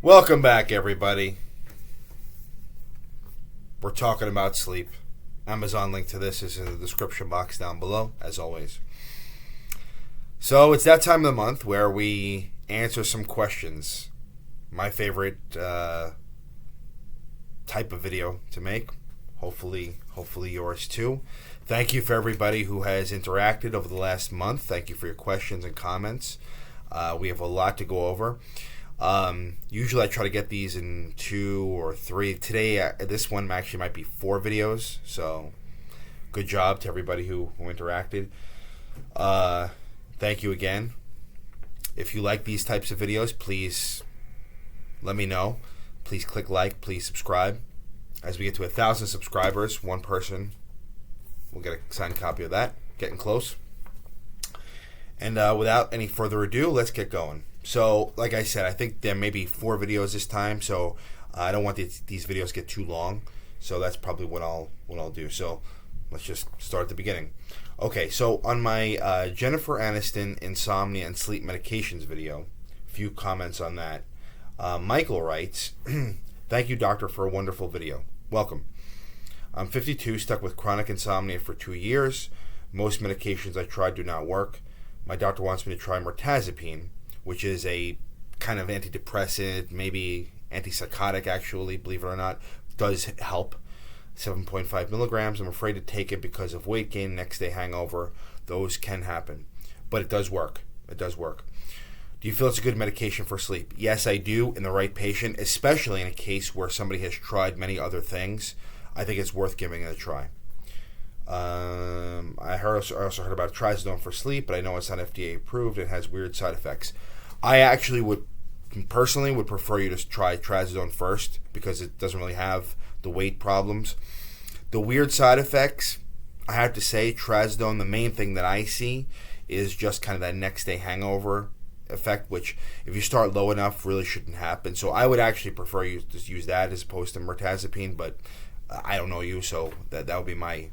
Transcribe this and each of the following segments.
Welcome back, everybody. We're talking about sleep. Amazon link to this is in the description box down below, as always. So it's that time of the month where we answer some questions. My favorite type of video to make. Hopefully yours too. Thank you for everybody who has interacted over the last month. Thank you for your questions and comments. We have a lot to go over. Usually I try to get these in 2 or 3. Today, this one actually might be 4 videos. So, good job to everybody who interacted. Thank you again. If you like these types of videos, please let me know. Please click like. Please subscribe. As we get to 1,000 subscribers, one person will get a signed copy of that. Getting close. And without any further ado, let's get going. So, like I said, I think there may be 4 videos this time, so I don't want these videos to get too long. So that's probably what I'll do. So let's just start at the beginning. Okay, so on my Jennifer Aniston insomnia and sleep medications video, a few comments on that. Michael writes, "Thank you, doctor, for a wonderful video. Welcome. I'm 52, stuck with chronic insomnia for 2 years. Most medications I tried do not work. My doctor wants me to try mirtazapine, which is a kind of antidepressant, maybe antipsychotic actually, believe it or not. Does help. 7.5 milligrams. I'm afraid to take it because of weight gain, next day hangover. Those can happen. But it does work. It does work. Do you feel it's a good medication for sleep? Yes, I do, in the right patient, especially in a case where somebody has tried many other things. I think it's worth giving it a try. I also heard about trazodone for sleep, but I know it's not FDA approved. It has weird side effects. I actually would prefer you to try trazodone first because it doesn't really have the weight problems. The weird side effects, I have to say, trazodone, the main thing that I see is just kind of that next day hangover effect, which if you start low enough really shouldn't happen. So I would actually prefer you to use that as opposed to mirtazapine, but I don't know you, so that would be my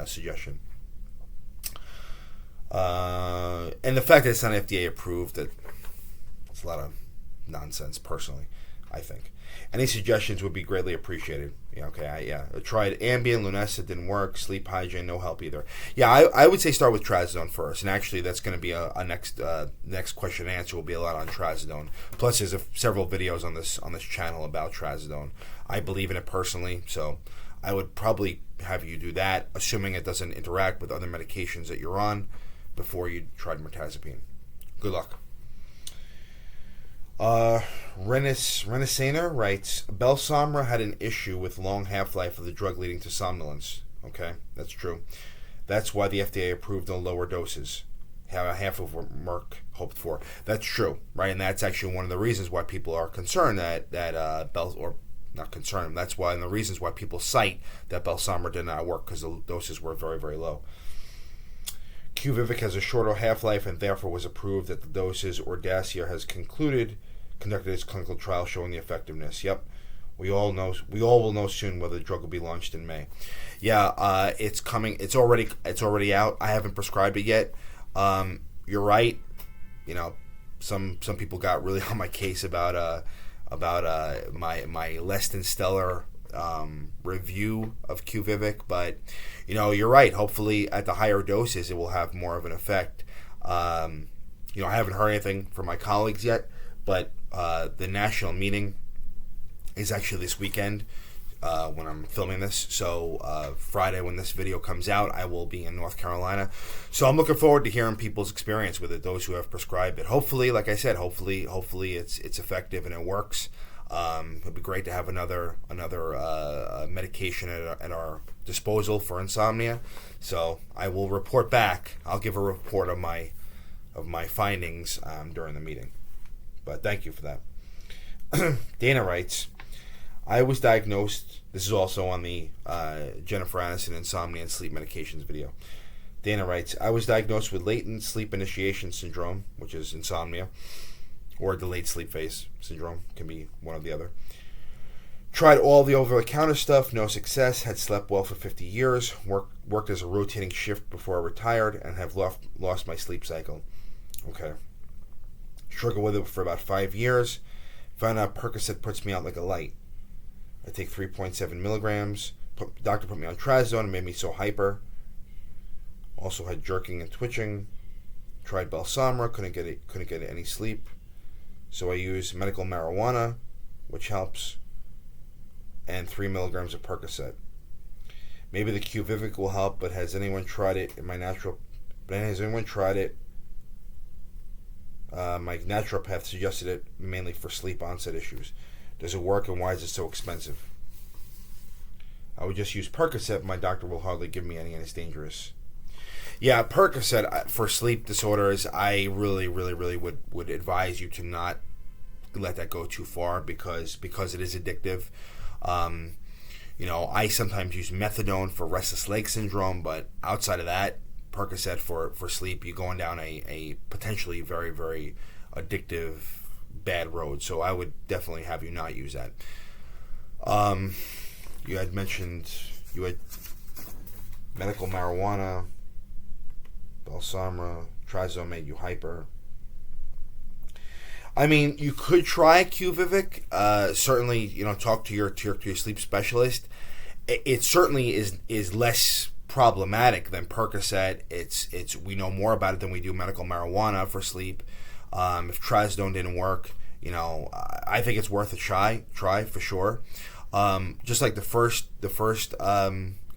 suggestion. And the fact that it's not FDA approved, it's a lot of nonsense, personally, I think. Any suggestions would be greatly appreciated. Yeah, okay, I tried Ambien, Lunesta, didn't work. Sleep hygiene, no help either. Yeah, I would say start with trazodone first, and actually that's going to be a next question and answer will be a lot on trazodone. Plus, there's several videos on this channel about trazodone. I believe in it personally, so I would probably have you do that, assuming it doesn't interact with other medications that you're on before you tried mirtazapine. Good luck. Renaissana writes, Belsomra had an issue with long half-life of the drug leading to somnolence. Okay, that's true. That's why the FDA approved the lower doses, half of what Merck hoped for. That's true, right? And that's actually one of the reasons why people are concerned that not concerned. That's one of the reasons why people cite that Belsomra did not work, because the doses were very, very low. QUVIVIQ has a shorter half-life and therefore was approved at the doses. Audacia has conducted its clinical trial showing the effectiveness. Yep, we all will know soon whether the drug will be launched in May. Yeah, it's coming. It's already out. I haven't prescribed it yet. You're right. You know, some people got really on my case about my less than stellar review of QUVIVIQ, but you're right. Hopefully at the higher doses it will have more of an effect. I haven't heard anything from my colleagues yet, but the national meeting is actually this weekend when I'm filming this. So Friday, when this video comes out, I will be in North Carolina. So I'm looking forward to hearing people's experience with it, those who have prescribed it. Hopefully, like I said, hopefully it's effective and it works. It'd be great to have another medication at our disposal for insomnia. So I will report back. I'll give a report of my findings during the meeting. But thank you for that. Dana writes, I was diagnosed. This is also on the Jennifer Aniston insomnia and sleep medications video. Dana writes, I was diagnosed with latent sleep initiation syndrome, which is insomnia, or delayed sleep phase syndrome, can be one or the other. Tried all the over-the-counter stuff, no success, had slept well for 50 years, worked as a rotating shift before I retired, and have lost my sleep cycle. Okay. Struggled with it for about 5 years. Found out Percocet puts me out like a light. I take 3.7 milligrams. Doctor put me on trazodone and made me so hyper. Also had jerking and twitching. Tried Belsomra, couldn't get any sleep. So I use medical marijuana, which helps, and 3 milligrams of Percocet. Maybe the QVivic will help, but has anyone tried it in my natural? Has anyone tried it? My naturopath suggested it mainly for sleep onset issues. Does it work, and why is it so expensive? I would just use Percocet. My doctor will hardly give me any, and it's dangerous. Yeah, Percocet for sleep disorders, I really would advise you to not let that go too far because it is addictive. I sometimes use methadone for restless leg syndrome, but outside of that, Percocet for sleep, you're going down a potentially very, very addictive, bad road. So I would definitely have you not use that. You had mentioned you had medical marijuana, Belsomra, trazodone made you hyper. I mean, you could try QVivic. Certainly, talk to your sleep specialist. It certainly is less problematic than Percocet. It's we know more about it than we do medical marijuana for sleep. If trazodone didn't work, I think it's worth a try for sure. Just like the first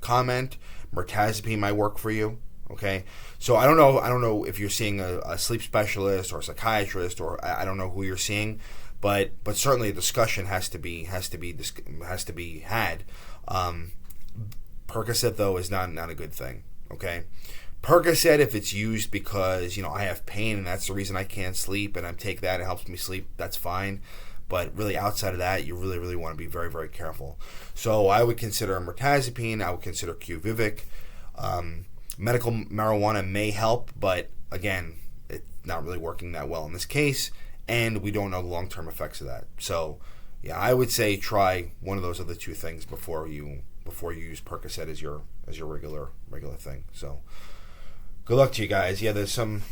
comment, mirtazapine might work for you. Okay, so I don't know if you're seeing a sleep specialist or a psychiatrist, or I don't know who you're seeing, but certainly a discussion has to be had. Percocet though is not a good thing. Okay, Percocet, if it's used because I have pain and that's the reason I can't sleep, and I take that, it helps me sleep, that's fine. But really, outside of that, you really want to be very, very careful. So I would consider mirtazapine. I would consider QVivic. Medical marijuana may help, but again, it's not really working that well in this case, and we don't know the long-term effects of that. So, yeah, I would say try one of those other two things before you use Percocet as your regular thing. So, good luck to you guys. Yeah, there's some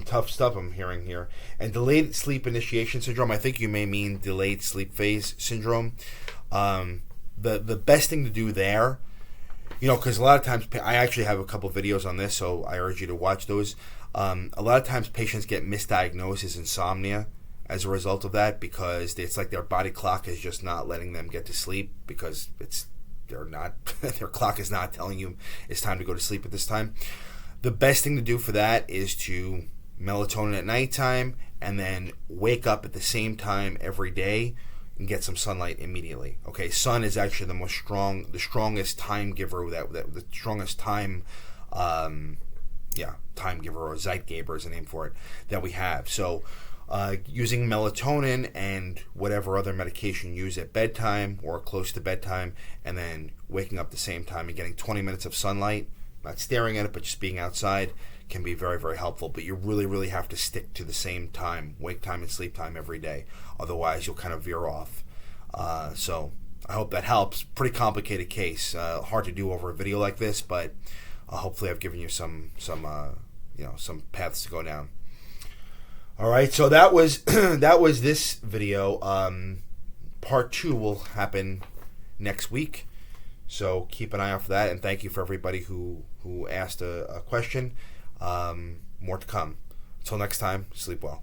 tough stuff I'm hearing here. And delayed sleep initiation syndrome, I think you may mean delayed sleep phase syndrome. The best thing to do there, because a lot of times, I actually have a couple videos on this, so I urge you to watch those. A lot of times patients get misdiagnosed as insomnia as a result of that, because it's like their body clock is just not letting them get to sleep because their clock is not telling you it's time to go to sleep at this time. The best thing to do for that is to melatonin at nighttime and then wake up at the same time every day and get some sunlight immediately. Okay, sun is actually the strongest time giver, the strongest time giver, or Zeitgeber is the name for it, that we have. So using melatonin and whatever other medication you use at bedtime or close to bedtime, and then waking up the same time and getting 20 minutes of sunlight, not staring at it but just being outside, can be very, very helpful. But you really have to stick to the same time, wake time and sleep time every day. Otherwise, you'll kind of veer off. So I hope that helps. Pretty complicated case. Hard to do over a video like this, but hopefully I've given you some paths to go down. All right, so that was this video. Part 2 will happen next week. So keep an eye out for that, and thank you for everybody who asked a question. More to come. Until next time, sleep well.